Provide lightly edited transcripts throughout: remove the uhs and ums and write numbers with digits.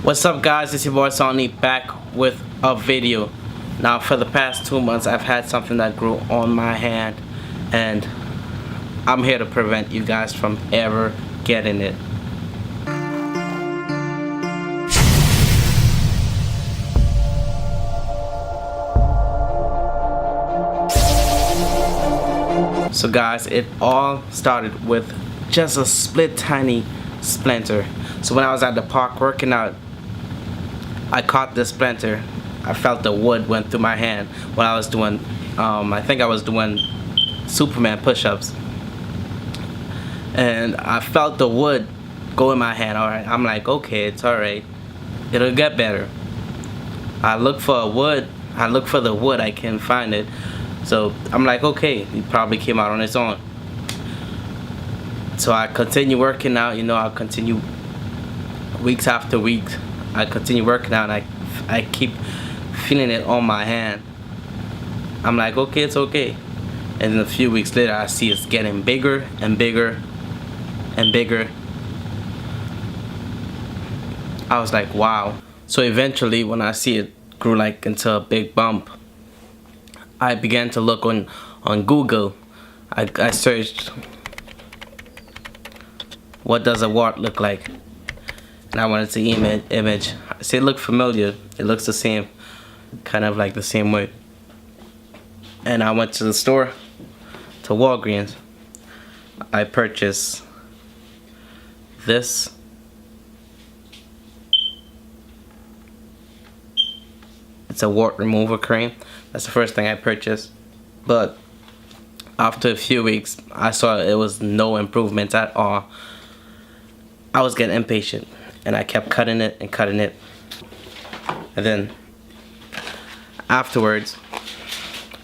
What's up, guys? It's your boy Sonny back with a video. Now for the past 2 months I've had something that grew on my hand, and I'm here to prevent you guys from ever getting it. So guys, it all started with just a split tiny splinter. So when I was at the park working out, I caught this splinter. I felt the wood went through my hand when I was doing, I think I was doing Superman push-ups. And I felt the wood go in my hand. Alright, I'm like, okay, it's alright. It'll get better. I look for the wood, I can't find it. So I'm like, okay, it probably came out on its own. So I continue working out, I continue weeks after weeks. I continue working out and I keep feeling it on my hand. I'm like, okay, it's okay. And then a few weeks later I see it's getting bigger and bigger and bigger. I was like, wow. So eventually when I see it grew like into a big bump, I began to look on Google. I searched, what does a wart look like? And I wanted to image. I see it looked familiar. It looks the same, kind of like the same way. And I went to the store, to Walgreens. I purchased this. It's a wart remover cream. That's the first thing I purchased. But after a few weeks, I saw it was no improvement at all. I was getting impatient, and I kept cutting it and cutting it. And then afterwards,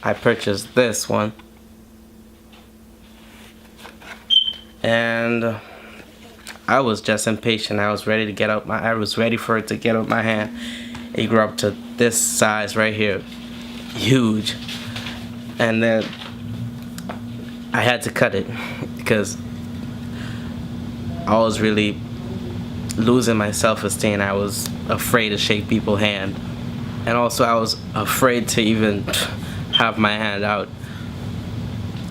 I purchased this one. And I was just impatient. I was ready for it to get out my hand. It grew up to this size right here. Huge. And then I had to cut it because I was really losing my self-esteem. I was afraid to shake people's hand, and also I was afraid to even have my hand out.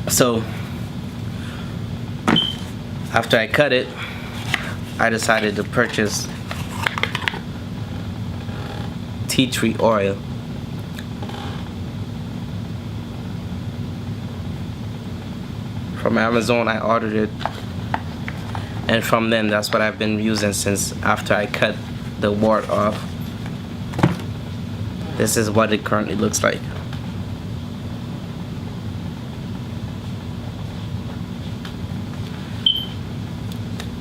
So after I cut it, I decided to purchase tea tree oil. From Amazon. I ordered it, and from then that's what I've been using since after I cut the wart off. This is what it currently looks like.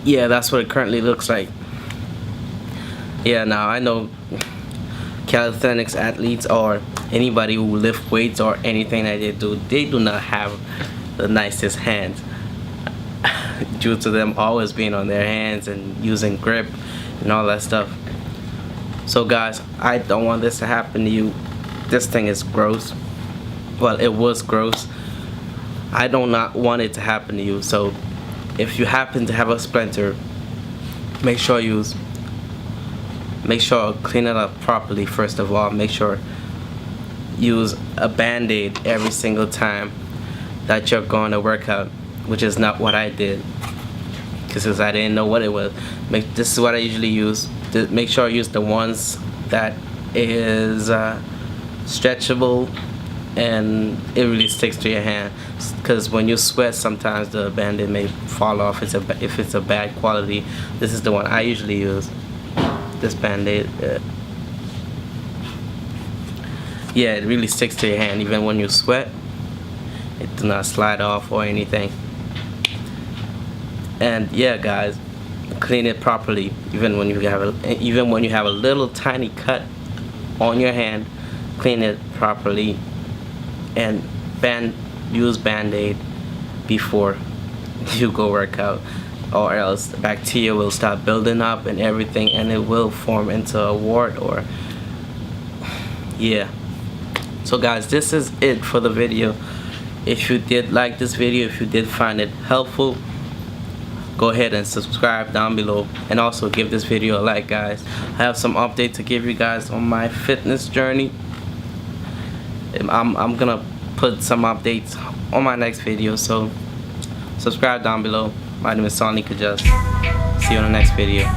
Yeah, that's what it currently looks like. Yeah, now I know calisthenics athletes or anybody who lift weights or anything that they do not have the nicest hands due to them always being on their hands and using grip and all that stuff. So guys, I don't want this to happen to you. This thing is gross. Well, it was gross. I do not want it to happen to you. So if you happen to have a splinter, make sure clean it up properly. First of all, make sure use a band-aid every single time that you're going to work out, which is not what I did because I didn't know what it was. This is what I usually use. Make sure I use the ones that is stretchable and it really sticks to your hand, because when you sweat sometimes the band-aid may fall off if it's a bad quality. This is the one I usually use, this band-aid. Yeah, it really sticks to your hand even when you sweat. It does not slide off or anything. And yeah, guys, clean it properly. Even when you have a little tiny cut on your hand, clean it properly and use band-aid before you go work out, or else the bacteria will start building up and everything, and it will form into a wart. Or yeah. So guys, this is it for the video. If you did like this video, if you did find it helpful, go ahead and subscribe down below, and also give this video a like, guys. I have some update to give you guys on my fitness journey. I'm gonna put some updates on my next video, so subscribe down below. My name is Sonic Adjust. See you on the next video.